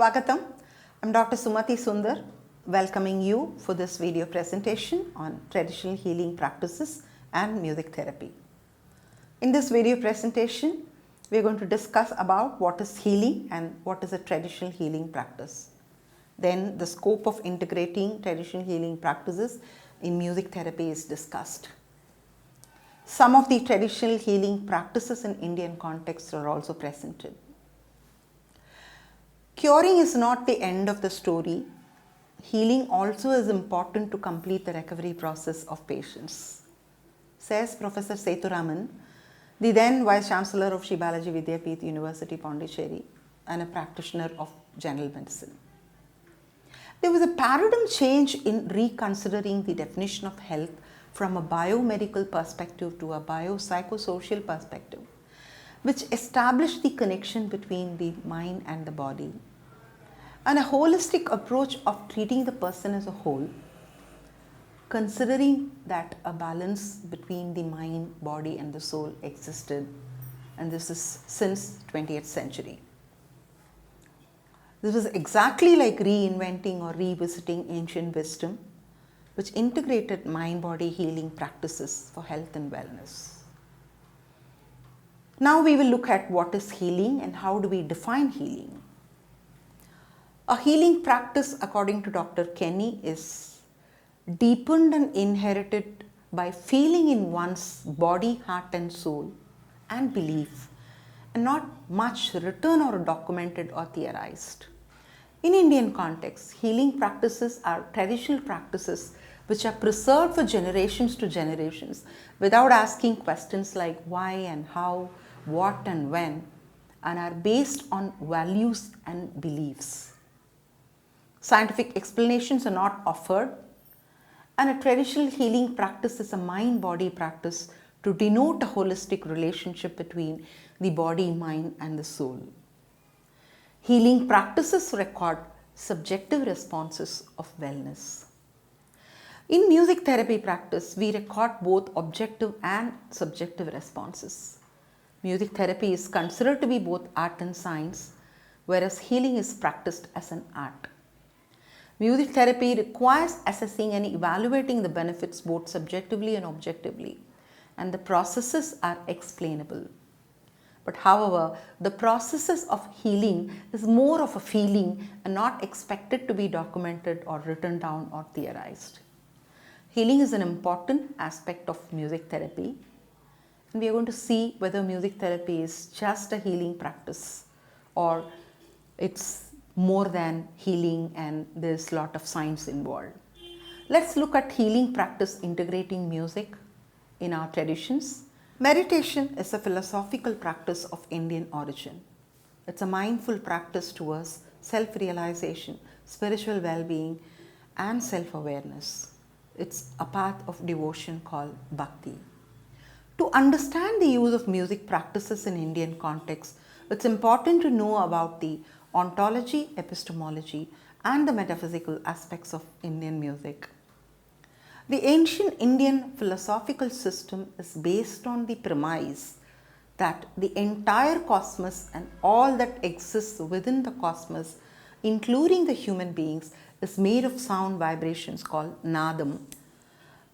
Swagatam. I'm Dr. Sumathy Sundar, welcoming you for this video presentation on traditional healing practices and music therapy. In this video presentation, we are going to discuss about what is healing and what is a traditional healing practice. Then the scope of integrating traditional healing practices in music therapy is discussed. Some of the traditional healing practices in Indian context are also presented. Curing is not the end of the story. Healing also is important to complete the recovery process of patients, says Professor Sethuraman, the then Vice Chancellor of Shri Balaji Vidyapeeth University, Pondicherry, and a practitioner of general medicine. There was a paradigm change in reconsidering the definition of health from a biomedical perspective to a biopsychosocial perspective, which established the connection between the mind and the body, and a holistic approach of treating the person as a whole, considering that a balance between the mind, body and the soul existed, and this is since 20th century. This was exactly like reinventing or revisiting ancient wisdom, which integrated mind-body healing practices for health and wellness. Now we will look at what is healing and how do we define healing. A healing practice, according to Dr. Kenny, is deepened and inherited by feeling in one's body, heart and soul and belief, and not much written or documented or theorized. In Indian context, healing practices are traditional practices which are preserved for generations to generations without asking questions like why and how, what and when, and are based on values and beliefs. Scientific explanations are not offered, and a traditional healing practice is a mind-body practice to denote a holistic relationship between the body, mind and the soul. Healing practices record subjective responses of wellness. In music therapy practice, we record both objective and subjective responses. Music therapy is considered to be both art and science, whereas healing is practiced as an art. Music therapy requires assessing and evaluating the benefits both subjectively and objectively, and the processes are explainable. But however, the processes of healing is more of a feeling and not expected to be documented or written down or theorized. Healing is an important aspect of music therapy, and we are going to see whether music therapy is just a healing practice or it's more than healing and there's a lot of science involved. Let's look at healing practice integrating music in our traditions. Meditation is a philosophical practice of Indian origin. It's a mindful practice towards self-realization, spiritual well-being and self-awareness. It's a path of devotion called bhakti. To understand the use of music practices in Indian context, it's important to know about the ontology, epistemology, and the metaphysical aspects of Indian music. The ancient Indian philosophical system is based on the premise that the entire cosmos and all that exists within the cosmos, including the human beings, is made of sound vibrations called nadam,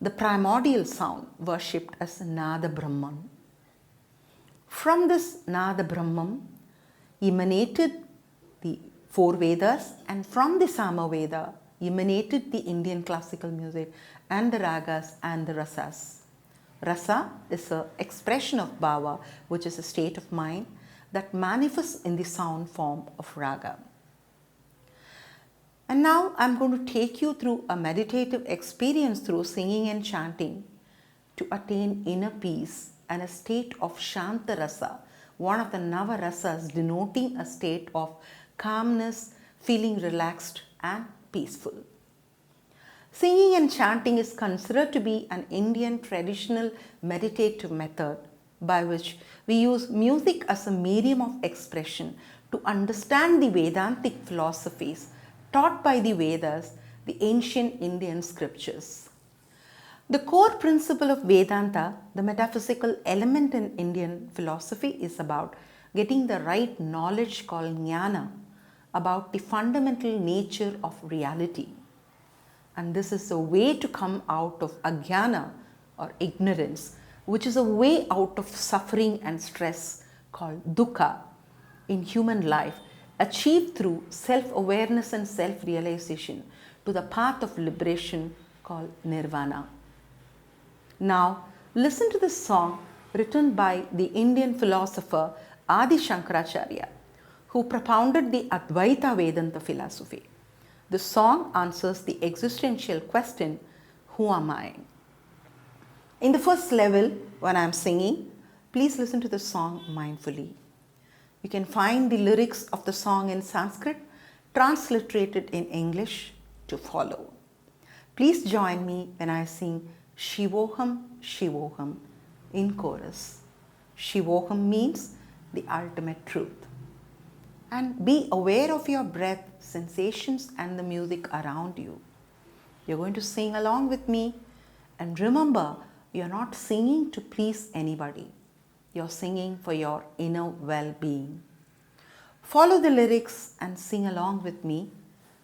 the primordial sound worshipped as Nada Brahman. From this Nada Brahman emanated the four Vedas, and from the Sama Veda emanated the Indian classical music and the ragas and the rasas. Rasa is an expression of bhava, which is a state of mind that manifests in the sound form of raga. And now I'm going to take you through a meditative experience through singing and chanting to attain inner peace and a state of Shanta Rasa, one of the Nava Rasas denoting a state of calmness, feeling relaxed and peaceful. Singing and chanting is considered to be an Indian traditional meditative method by which we use music as a medium of expression to understand the Vedantic philosophies taught by the Vedas, the ancient Indian scriptures. The core principle of Vedanta, the metaphysical element in Indian philosophy, is about getting the right knowledge called jnana about the fundamental nature of reality. And this is a way to come out of ajnana or ignorance, which is a way out of suffering and stress called dukkha in human life, achieved through self-awareness and self-realization to the path of liberation called nirvana. Now, listen to this song written by the Indian philosopher Adi Shankaracharya, who propounded the Advaita Vedanta philosophy. The song answers the existential question, who am I? In the first level, when I am singing, please listen to the song mindfully. You can find the lyrics of the song in Sanskrit, transliterated in English to follow. Please join me when I sing Shivoham, Shivoham in chorus. Shivoham means the ultimate truth. And be aware of your breath, sensations, and the music around you. You're going to sing along with me, and remember, you're not singing to please anybody. You're singing for your inner well-being. Follow the lyrics and sing along with me.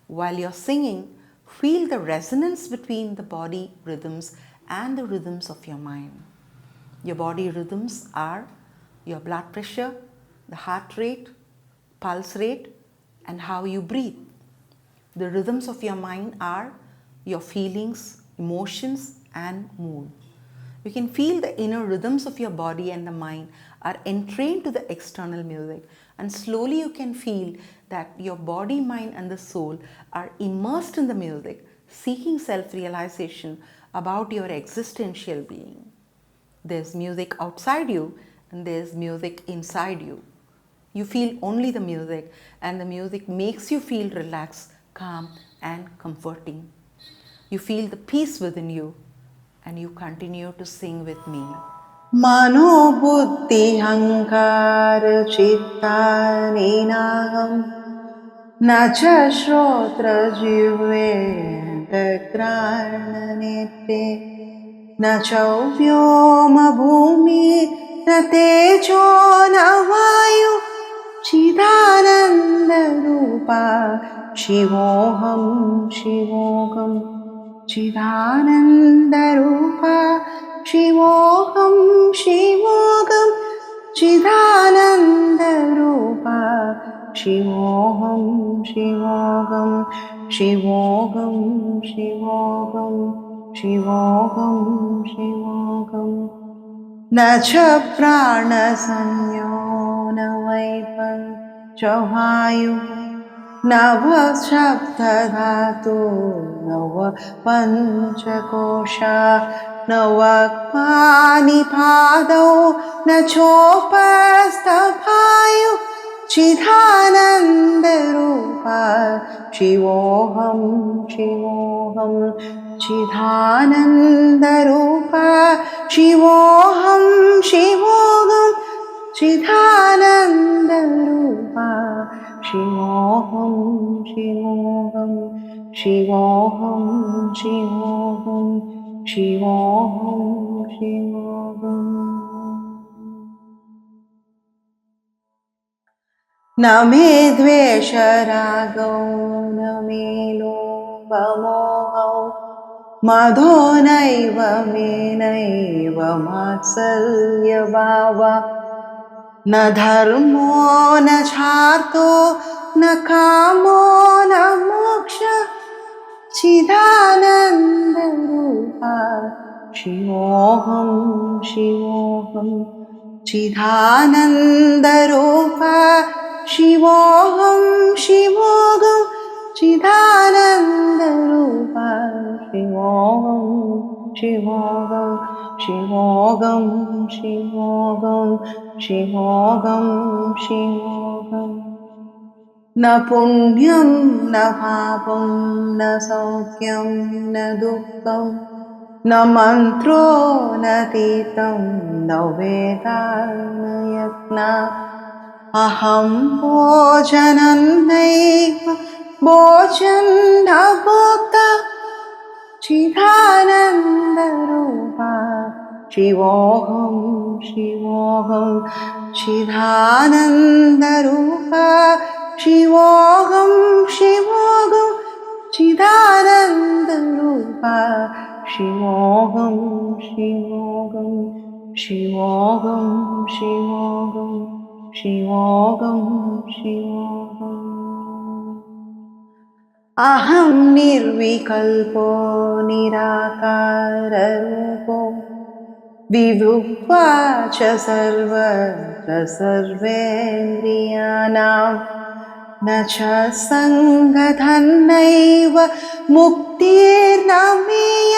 While you're singing, feel the resonance between the body rhythms and the rhythms of your mind. Your body rhythms are your blood pressure, the heart rate, pulse rate, and how you breathe. The rhythms of your mind are your feelings, emotions, and mood. You can feel the inner rhythms of your body and the mind are entrained to the external music, and slowly you can feel that your body, mind, and the soul are immersed in the music, seeking self-realization about your existential being. There's music outside you and there's music inside you. You feel only the music, and the music makes you feel relaxed, calm, and comforting. You feel the peace within you, and you continue to sing with me. Mano buddhi hankar chitta ninaham nacha shrotra jivve netre न चव्योम भूमि न तेजो न वायु चिदानंद रूपा शिवोहम शिवोहम चिदानंद रूपा शिवोहम शिवोहम चिदानंद रूपा शिवोहम शिवोहम शिवोहम शिवोहम शिवोहम शिवोहम न च प्राणसंज्ञो न वै पञ्चवायुः नव शब्दधातु नव पञ्चकोशा नवक्पानि पादौ न चोपस्थपायुः चिदानन्दरूपा शिवोहम शिवोहम चिदानन्दरूपा शिवोहम शिवोहम चिदानन्दरूपा शिवोहम शिवोहम शिवोहम शिवोहम शिवोहम शिवोहम न मे द्वेषरागौ न मे लोभमोहौ मदो नैव मे नैव मात्सर्यभावः न धर्मो न चार्थो न कामो न मोक्षः चिदानन्दरूपा शिवोहम शिवोहम चिदानन्दरूपा शिवोहम शिवोहम चिदानन्दरूपा शिवोहम शिवोहम शिवोहम शिवोहम शिवोहम शिवोहम न पुण्यं न पापं न सौख्यं न दुःखं न मन्त्रो न तीर्थं न वेदा न यज्ञा अहं भोजनं नैव भोजनं न भोक्ता चिदानन्दरूपा शिवोहम शिवोहम चिदानन्दरूपा शिवोऽहं शिवोऽहं चिदानन्दरूपा शिवोऽहं शिवोऽहं शिवोऽहं शिवोऽहं शिवोऽहं शिवोऽहम् अहं निर्विकल्पो निराकाररूपो विभुक्त्वा च सर्वत्र सर्वेन्द्रियाणां न च सङ्गधन्नैव मुक्तिर्न मेय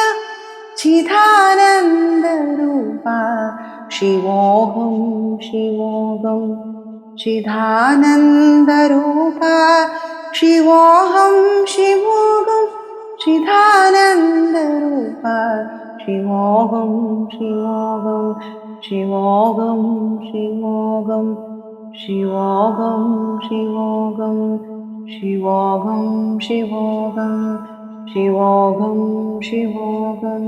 चिदानन्दरूपा शिवोऽहं शिवोऽहं चिदानन्दरूपा शिवोऽहं शिवोऽहं चिदानन्दरूपा शिवोऽहं शिवोऽहं शिवोऽहं शिवोऽहं शिवोऽहं शिवोऽहं शिवोऽहं शिवोऽहं शिवोऽहं शिवोऽहं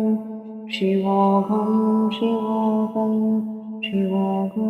शिवोऽहं शिवोऽहं शिवोऽहं